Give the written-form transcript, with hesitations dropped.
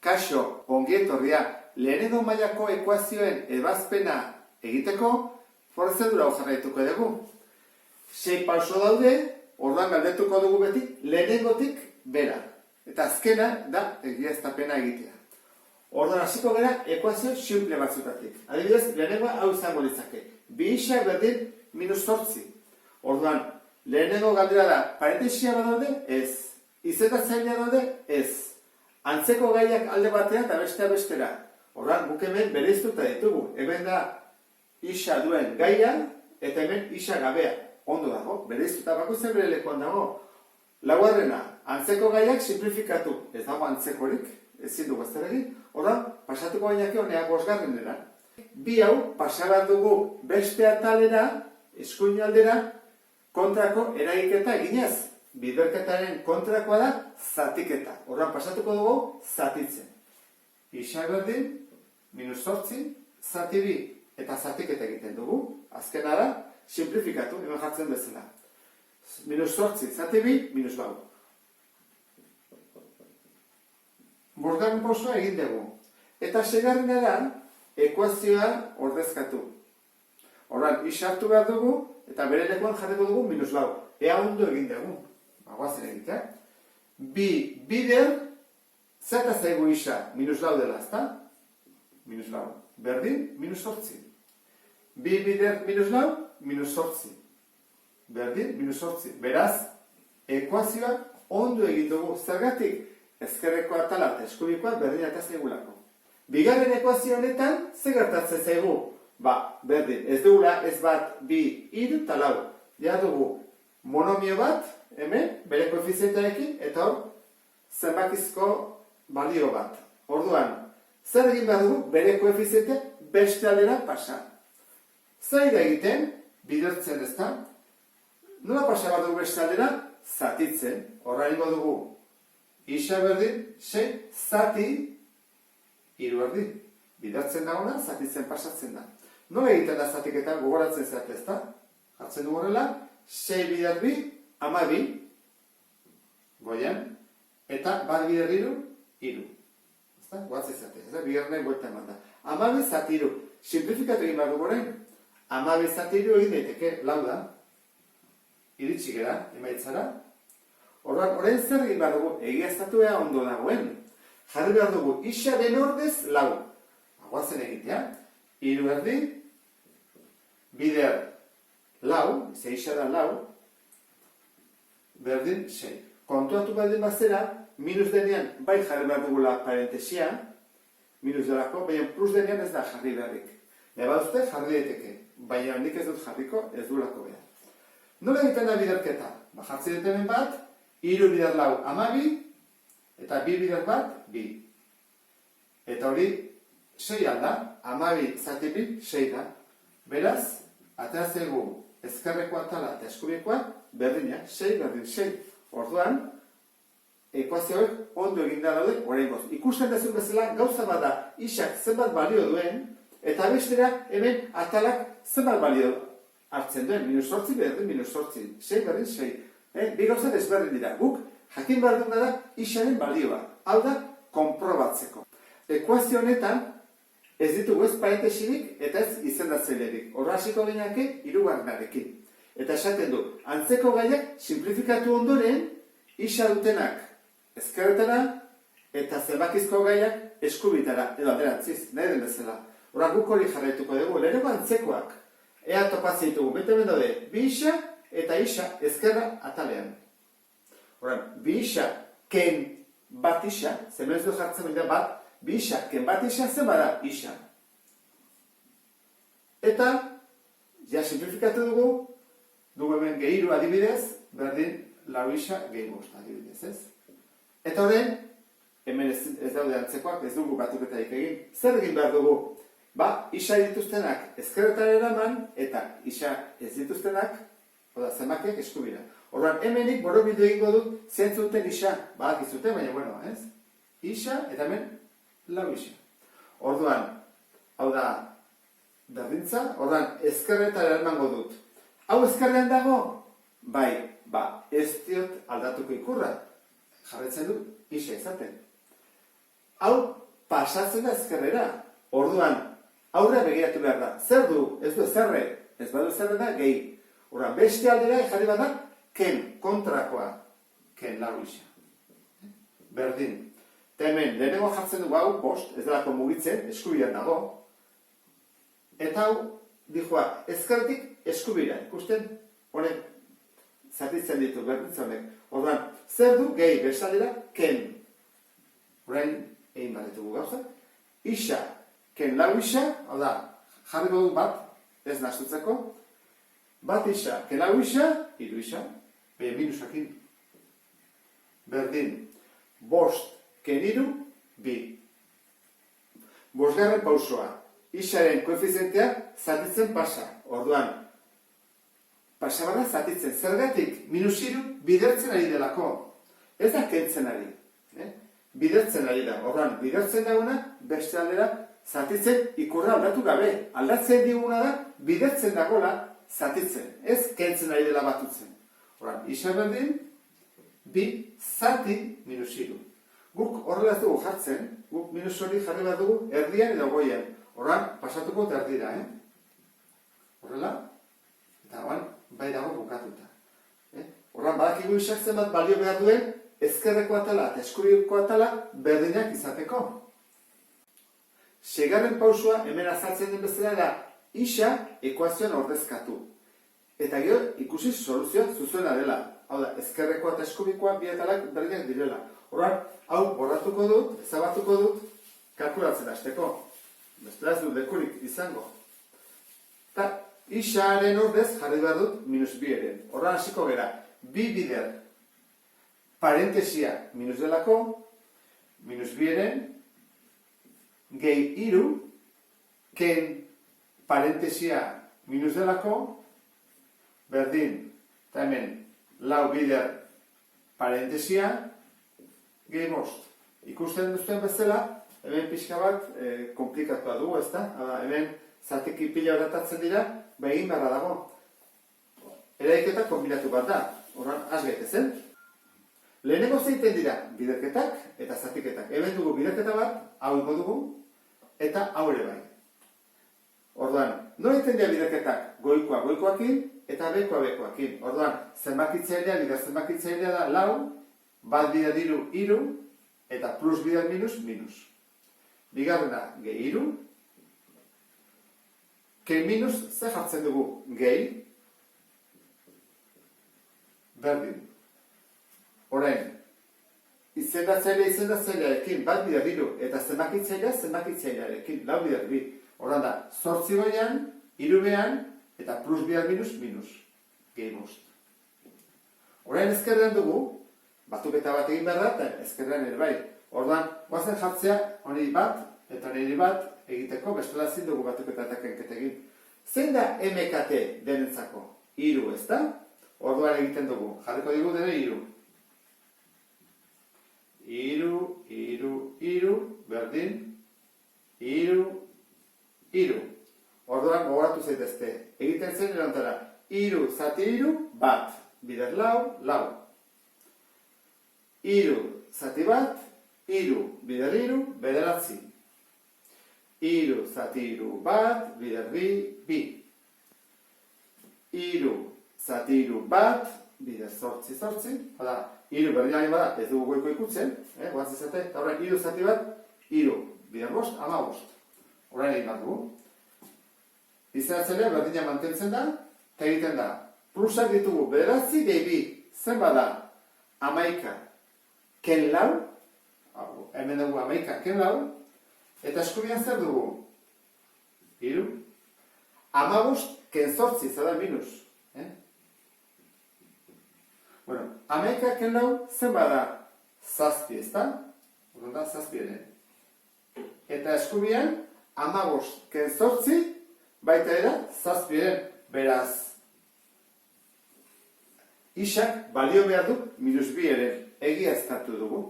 Kaixo, ongi etorria, lehenengo mailako ekuazioen ebazpena egiteko prozedura hau jarraituko dugu. 6 pauso daude, orduan galdetuko dugu beti lehenengotik bera. Eta azkena da egiaztapena egitea. Orduan hasiko gara ekuazio simple batzutatik. Adibidez, lehenengoa hau izango litzake. 2 berdin -8. Orduan, lehenengo galdera da, parentesia badaude? Ez. Izendatzailea daude? Ez. Antzeko gaiak alde batean eta bestea bestera. Orduan, guk hemen bereiztuta ditugu. Hemen da isa duen gaia eta hemen isa gabea. Ondo dago, bereiztuta bakoitzak bere lekuan dago. Laugarrena, antzeko gaiak simplifikatu. Ez dago antzekorik, ezin dugu ezer egin. Orduan, pasatuko gainake honea 5. Bi hau pasabat dugu beste atalera, eskuin aldera, kontrako eragiketa eginez. Biderketaren kontrakoa da zatiketa. Orduan pasatuko dugu zatitzen. Isa berdin, -8, zati 2 eta zatiketa egiten dugu. Azkena da, simplifikatu, hemen jartzen bezala. -8, zati 2, -4. Bosgarren pausoa egin dugu. Eta 6. da, ekuazioa ordezkatu. Orduan, isa hartu behar dugu, eta bere lekuan jarriko dugu -4. Ea ondo egin dugu. Guazen egitea. Bider, zeta zaigu isa, -4 dela, ezta? -4. Berdin, -8. Bider, -4, -8. Berdin, -8. Beraz, ekuazioa ondo egin dugu. Zergatik, ezkerreko atala eta eskubikoa berdin eta zaigulako. Bigarren ekuazio honetan, ze gertatzen zaigu? Berdin, ez dugula, ez bat, 2, 3 eta 4. Ja dugu, monomio bat, hemen, bere koefizientearekin, eta hor, zenbakizko balio bat. Orduan, zer egin behar dugu, bere koefizientea beste aldera pasa. Zer da egiten, bidertzen ez da, nola pasa bat dugu beste aldera, zatitzen. Horra ingo dugu, isa berdin, 6, zati, 3 erdi. Bidertzen da ona, zatitzen pasatzen da. Nola egiten da zatiketan, gogoratzen zate ez da? Jartzen dugu horrela, 6 bider 2, 12, goian, eta bat bider 3, ezta? Guatze izate, ez da? Bigarren buelta eman da. 12 zati 3. Simplifikatu egin behar dugu orain. 12 zati 3 egin daiteke, 4 da. Iritsi gera, emaitzara. Orduan, orain zer egin behar dugu, egiaztatu ea ondo dagoen. Jarri behar dugu, isa den ordez 4. Guazen egitea. 3 erdi, bider 4, ze isa da 4, berdin 6. Kontuatu baldin bazera, minus denean bai jarri behar dugula parentesia, minus delako, baina plus denean ez da jarri beharrik. Eba duzte jarri daiteke, baina nik ez dut jarriko, ez du lako behar. Nola egiten da biderketa? Jartzi dut hemen bat, 3 bider 4, 12, eta 2 bider bat, 2. Eta hori, 6 alda, 12 zati 2, 6 da. Beraz, atera zaigu ezkerreko atala eta eskubikoa, berdina, 6 berdin 6. Orduan, ekuazioek ondo eginda daude oraingoz. Ikusten dezun bezala, gauza bat da, isak zenbat balio duen, eta bestera hemen atalak zenbat balio hartzen duen. -8 berdin, -8, 6 berdin 6. Bi gauza desberdin dira. Guk, jakin behar duguna da, isaren balioa. Hau da, konprobatzeko. Ekuazio honetan, ez ditugu ez parentesirik eta ez izendatzailerik. Horra hasiko genake 3. Eta esaten du, antzeko gaiak simplifikatu ondoren, isa dutenak ezkerretara eta zenbakizko gaiak eskubitara, edo alderantziz, nahi den bezala. Horra guk hori jarraituko dugu, leheneko antzekoak. Ea topatzen ditugu, bete hemen daude, 2 isa eta isa ezkerra atalean. Horra, 2 isa, ken bat isa, zemen ez du jartzen benda bat, 2 isa, ken bat isa, zen bada isa. Eta, ja simplifikatu dugu hemen gehiru adibidez, berdin 4 isa, gehi 5 adibidez, ez? Eta horren, hemen ez daude antzekoak, ez dugu batuketarik egin. Zer egin behar dugu? Isa dituztenak ezkerretara eraman, eta isa ez dituztenak, oda, zenbakiak eskubira. Orduan, hemenik borobildu egingo dut, zentzuten isa, badakizute, baina, bueno, ez? Isa, eta hemen, 4 isa. Orduan, hau da, berdintza, orduan, ezkerretara eramango dut. Hau ezkerrean dago? Bai, ez diot aldatuko ikurra. Jarretzen du, isa izaten. Hau, pasatzen da ezkerrera. Orduan, aurre begiratu behar da. Zer du? Ez du ezerre. Ez badu ezerre da, gehi. Orduan, beste aldera jarri bada, ken, kontrakoa. Ken lau isa. Berdin. Eta hemen, lehenengo jartzen dugu hau, bost, ez delako mugitzen, eskubilan dago. Eta hau, dijoa, ezkerretik eskubira. Ikusten, honek, zatitzen ditu, berdintza honek. Orduan, zer du? Gehi, beste aldera, ken. Orain, egin badetugu gauza. Isa, ken lau isa, hau da, jarriko du bat, ez nastutzeko. Bat isa, ken lau isa, hiru isa, minusakin. Berdin, bost, ken hiru, bi. Bosgarren pausoa, isaren koefizientea zatitzen pasa. Orduan, pasa bada zatitzen, zergatik minus hiru bidertzen ari delako. Ez da kentzen ari. Bidertzen ari da. Orduan, bidertzen dagoena, beste aldera, zatitzen ikurra aldatu gabe. Aldatzen diguna da, bidertzen dagoela zatitzen. Ez kentzen ari dela batutzen. Orduan, isa berdin, bi zati minus hiru. Guk horrela ez dugu jartzen, guk minus hori jarri behar dugu erdian edo goian. Orduan, pasatuko erdira, Horrela, eta horan, bai dago bukatuta. Orduan, badakigu isak zenbat balio behar duen, ezkerreko atala eta eskubiko atala berdinak izateko. Seigarren pausua hemen azaltzen den bezala da isa ekuazioan ordezkatu. Eta gero ikusi soluzioa zuzena dela. Hau da, ezkerrekoa eta eskubikoa bi atalak berdinak direla. Orduan, hau borratuko dut, ezabatuko dut, kalkulatzen hasteko. Bestela ez dut lekurik izango. Eta isaren ordez jarri behar dut minus bi ere. Orduan hasiko gera, bi bider parentesia minus delako, minus bi ere, gehi hiru, ken parentesia minus delako, berdin, eta hemen, lau bider parentesia, gehi bost. Ikusten duzuen bezala, hemen pixka bat komplikatua dugu, ezta? Hemen zatiki pila horatatzen dira, egin beharra dago. Eraiketa kombinatu bat da, horran has gaitezen. Lehenengo zeiten dira biderketak eta zatiketak. Hemen dugu biderketa bat, hau ingo dugu, eta hau ere bai. Orduan, non egiten dira biderketak? Goikoa goikoakin eta bekoa bekoakin. Orduan, zenbakitzailea, bider zenbakitzailea da lau, bat bider hiru, hiru, eta plus bider minus, minus. Bigarrena, gehi hiru, ken minus, ze jartzen dugu gehi, berdin. Orain, izendatzailearekin bat bider hiru, eta zenbakitzailearekin, lau bider bi. Orain da, 8 goian, 3 behan, eta plus bider minus, minus. Gehi bost. Orain ezkerrean dugu, batuketa bat egin behar da, eta ezkerrean ere bai. Orduan, guazen jartzea, honi bat, eta niri bat, egiteko, bestela ezin dugu batuketa eta kenketa egin. Zein da MKT denentzako? Hiru, ez da? Orduan egiten dugu. Jarriko digu dene hiru. Hiru, hiru, hiru, berdin, hiru, hiru. Orduan gogoratu zaitezte. Egiten zen erontara. Hiru, zati hiru, bat. Bider lau, lau. Hiru, zati bat, hiru, bider hiru, bederatzi. Hiru, zati hiru, bat, bider bi, bi. Hiru, zati hiru, bat, bider zortzi, zortzi. Hala, hiru berdinari bada, ez dugu goiko ikutzen, guaz izate, eta horrein hiru zati bat, hiru, bider bost, ama bost. Horrein egin bat dugu. Izanatzelea berdina mantentzen da, eta egiten da. Plusak ditugu, bederatzi gehi bi, zen bada, amaika, ken lau, hemen dugu amaika, ken lau, eta eskubian zer dugu? Hiru. Amabost, ken zortzi, zada minus. Bueno, amaika, ken lau, zen bada, zazpi, ez da? Horren da, zazpi ere. Eta eskubian, amabost, ken zortzi, baita era, zazpi ere, beraz. Isak balio behar du minus bi ere, egiaztatu dugu.